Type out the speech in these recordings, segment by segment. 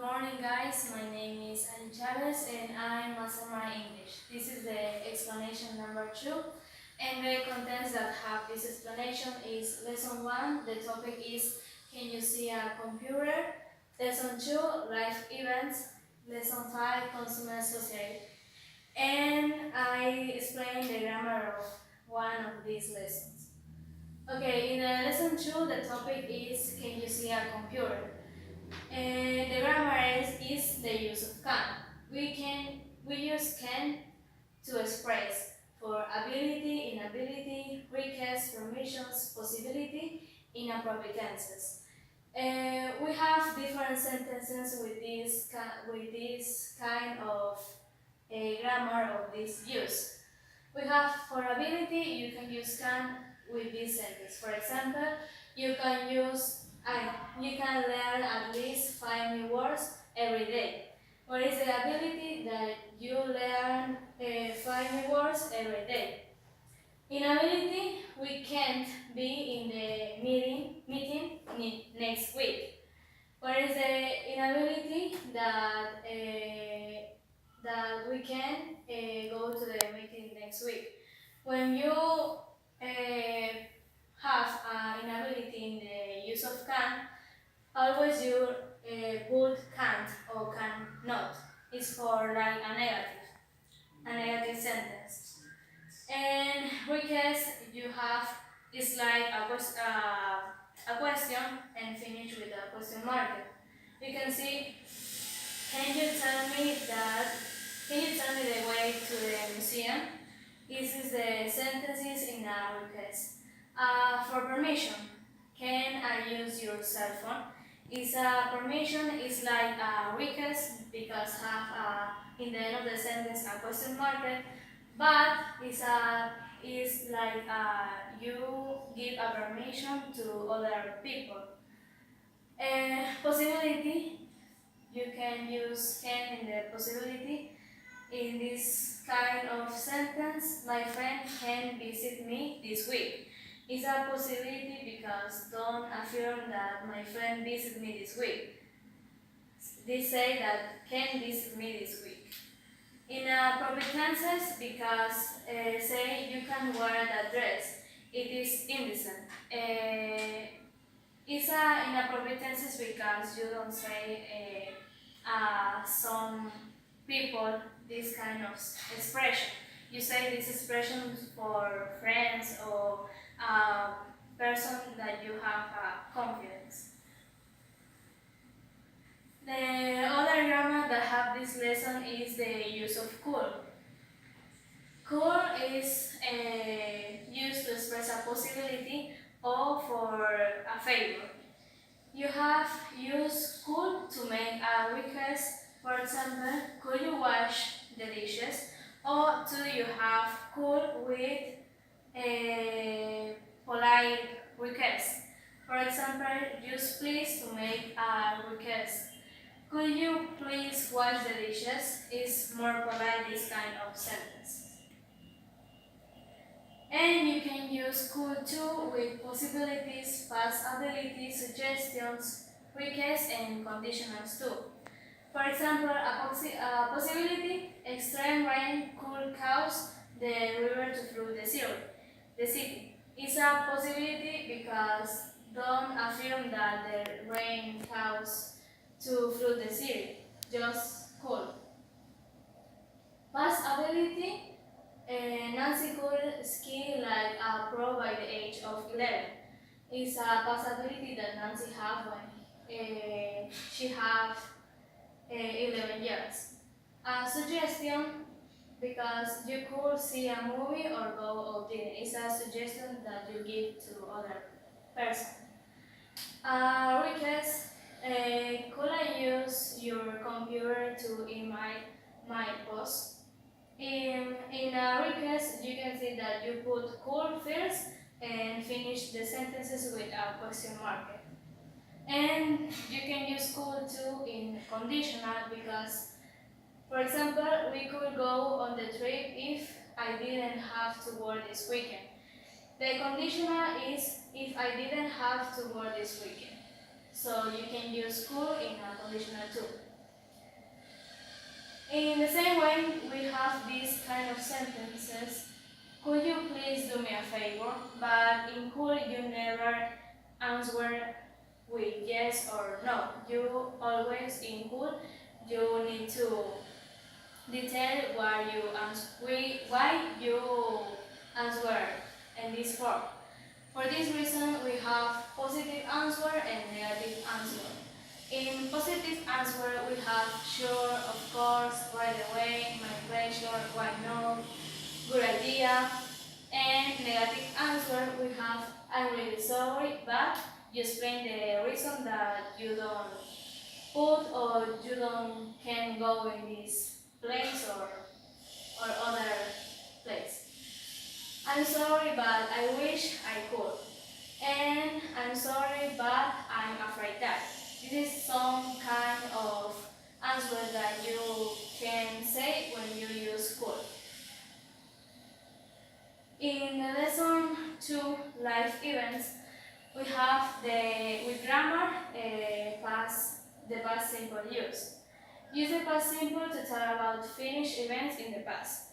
Good morning, guys. My name is Ali Chavez and I'm Master English. This is the explanation number 2, and the contents that have this explanation is lesson 1. The topic is can you see a computer? Lesson 2, life events. Lesson 5, consumer society. And I explain the grammar of one of these lessons. Okay, in lesson 2, the topic is can you see a computer? The grammar is the use of can. We use can to express for ability, inability, request, permissions, possibility, inappropriate tenses. We have different sentences with this kind of grammar of this use. We have for ability, you can use can with this sentence. For example, you can learn at least 5 new words every day. What is the ability that you learn 5 new words every day? Inability, we can't be in the meeting next week. What is the inability that we can go to the meeting next week? When you have an inability in the use of can, always you put can't or cannot. It's for like a negative sentence. And request you have is like a question and finish with a question mark. You can see, can you tell me the way to the museum? This is the sentences in a request. For permission, can I use your cell phone? Is a permission is like a request because have in the end of the sentence a question mark, but is like you give a permission to other people. Possibility, you can use can in the possibility. In this kind of sentence, my friend can visit me this week. It's a possibility because don't affirm that my friend visit me this week. They say that can visit me this week. In appropriate tenses, because say you can wear that dress, it is indecent. It's inappropriate tenses because you don't say some people this kind of expression. You say this expression for friends or a person that you have confidence. The other grammar that have this lesson is the use of could. Could is used to express a possibility or for a favor. You have used could to make a request. For example, could you wash the dishes? Or do you have could with a polite request? For example, use please to make a request. Could you please wash the dishes? Is more polite this kind of sentence. And you can use could too with possibilities, past ability, suggestions, requests, and conditionals too. For example, a possibility, extreme rain could cause the river to flood the city. It's a possibility because don't affirm that the rain cause to flood the city, just could. Past ability, Nancy could ski like a pro by the age of 11. It's a possibility that Nancy had when she had 11 years. A suggestion, because you could see a movie or go out dinner. It's a suggestion that you give to other person. Request, could I use your computer to email my post? In a request, you can see that you put could first and finish the sentences with a question mark. And you can use could too in conditional because, for example, we could go on the trip if I didn't have to work this weekend. The conditional is if I didn't have to work this weekend. So you can use could in a conditional too. In the same way, we have these kind of sentences. Could you please do me a favor? But in could you never answer with yes or no. You always in could you need to detail why you answer in this form. For this reason, we have positive answer and negative answer. In positive answer, we have sure, of course, right away, my pleasure, why not, good idea. And negative answer, we have I'm really sorry, but you explain the reason that you don't put or you don't can go in this place or other place. I'm sorry, but I wish I could. And I'm sorry, but I'm afraid that. This is some kind of answer that you can say when you use could. In lesson 2, life events, we have with grammar the past simple use. Use the past simple to tell about finished events in the past.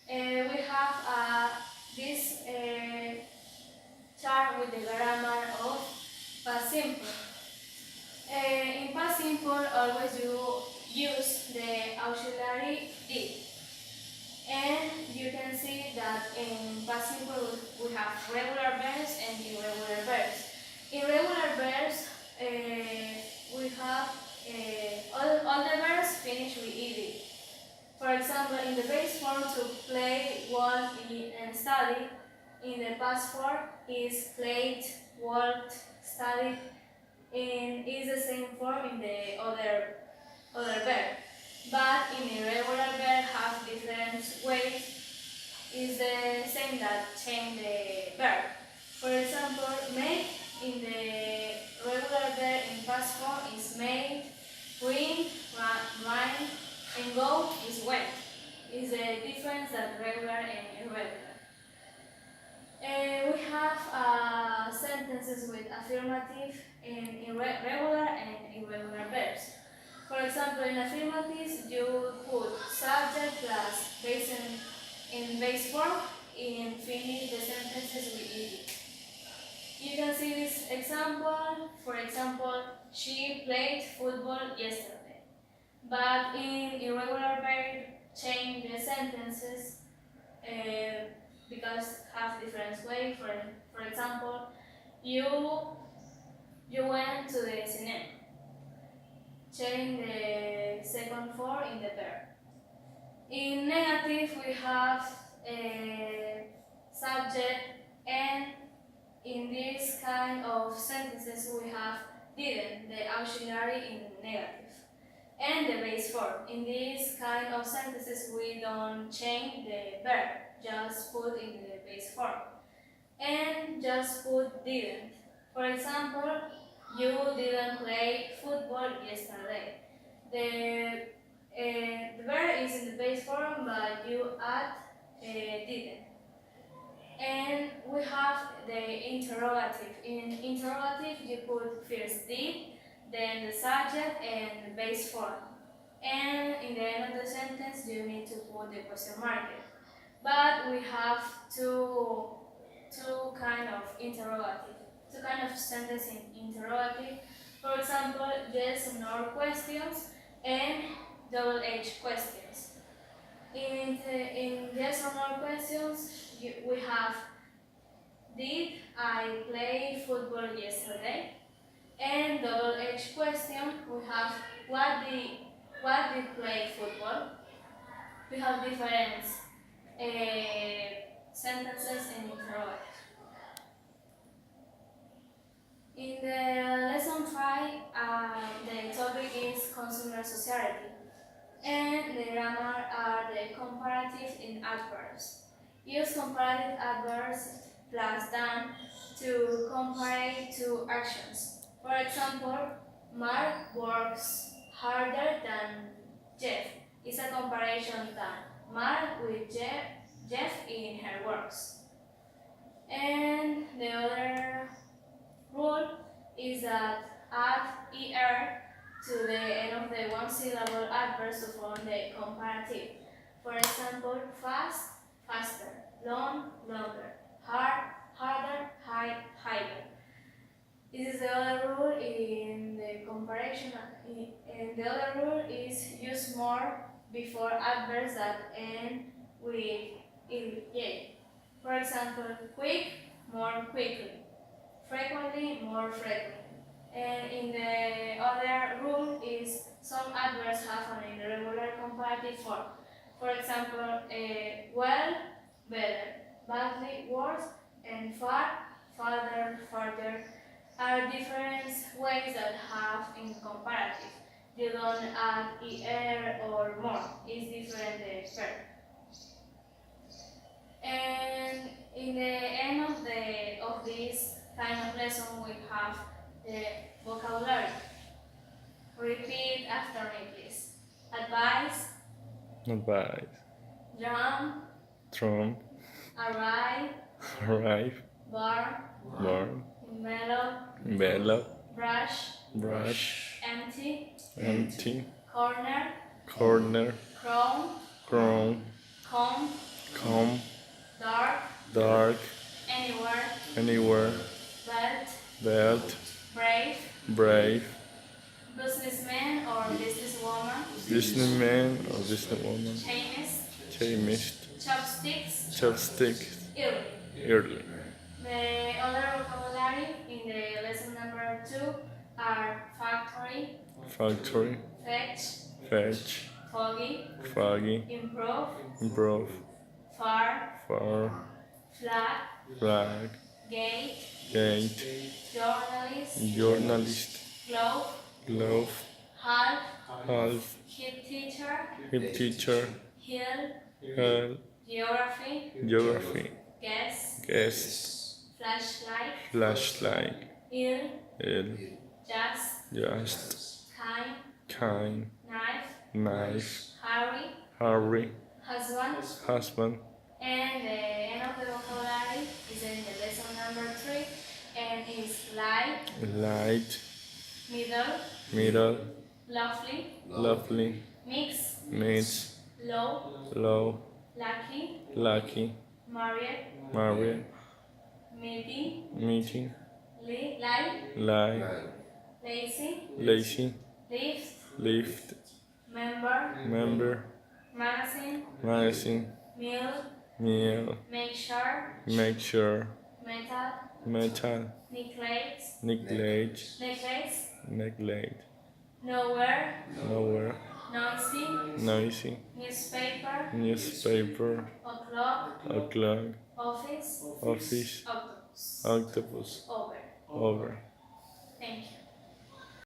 We have this chart with the grammar of past simple. In past simple, always you use the auxiliary did. And you can see that in past simple we have regular verbs and irregular verbs. In regular verbs, we have all the verbs finish with ed. For example, in the base form, to play, walk, eat, and study. In the past form is played, walked, studied, and is the same form in the other verb. But in irregular verb have different ways. Is the same that change the verb. For example, make in the regular verb in past form is made, bring, run, and go is went. Is the difference that regular and irregular. We have sentences with affirmative and regular and irregular verbs. For example, in affirmatives, you put subject plus base in base form and finish the sentences with ed. You can see this example. For example, she played football yesterday. But in irregular verb, change the sentences because have different way. For example, you went to the cinema. Change the second form in the verb. In negative, we have a subject, and in this kind of sentences we have didn't, the auxiliary in negative, and the base form. In this kind of sentences we don't change the verb, just put in the base form, and just put didn't. For example, you didn't play football yesterday. The verb is in the base form, but you add didn't. And we have the interrogative. In interrogative, you put first did, then the subject, and the base form. And in the end of the sentence, you need to put the question mark. But we have two kind of interrogative, two kind of sentence in interrogative. For example, yes or no questions and double-edged questions. In yes or no questions, we have did I play football yesterday? And double-edged question, we have what did play football? We have different sentences in interrogative. In the lesson 5, the topic is consumer society, and the grammar are the comparative in adverbs. Use comparative adverbs plus than to compare two actions. For example, Mark works harder than Jeff. It's a comparison than Mark with Jeff in her works. And the other rule is that add er to the end of the one-syllable adverb adverbs to form the comparative. For example, fast, faster, long, longer, hard, harder, higher. This is the other rule in the comparison. And the other rule is use more before adverbs that end with j. For example, quick, more quickly. Frequently, more frequently. And in the other rule is some adverbs have an irregular comparative form. For example, well, better, badly, worse, and far, farther, farther are different ways that have in comparative. You don't add er or more. It's different the verb. And in the end of this kind of lesson, we have the vocabulary. Repeat after me, please. Advice, Advice. drum, Trump. arrive, Arrive. bar, Born. mellow, Bellow. brush, Brush. empty, Empty. corner, Corner. crown, Crown. comb, Comb. dark, Dark. anywhere, Anywhere. belt, Belt. brave, Brave. businessman or businesswoman, Businessman or businesswoman. chemist, Chemist. chopsticks, Chopstick. early. Early. The other vocabulary in the lesson number 2 are factory, Factory. fetch, Fetch. foggy, Foggy. improve, Improve. far, Far. flag, Flag. gate, Gate. journalist, Journalist. glove, Glove. half, Half. head teacher, Head teacher. hill, Hell. geography, Geography. guess, Guest. flashlight, Flashlight. ill, Ill. just, Just. kind, Kind. knife, Knife. hurry, Hurry. husband. Husband. And the end of the vocabulary is in the lesson number 3 and is light, Light. middle, Middle. lovely, Lovely. mix, Mix. low, Low. lucky, Lucky. married, Married. meeting, Meeting. light, Lie. lazy, Lazy. lift, Lift. member, Member. magazine, Magazine. meal, Meal. make sure, Make sure. metal, Metal. neglect, Neglect. necklace, Neglect. nowhere, Nowhere. noisy, Noisy. newspaper, Newspaper. o'clock, O'clock. office, Office. octopus. Octopus. Over. Over. Thank you.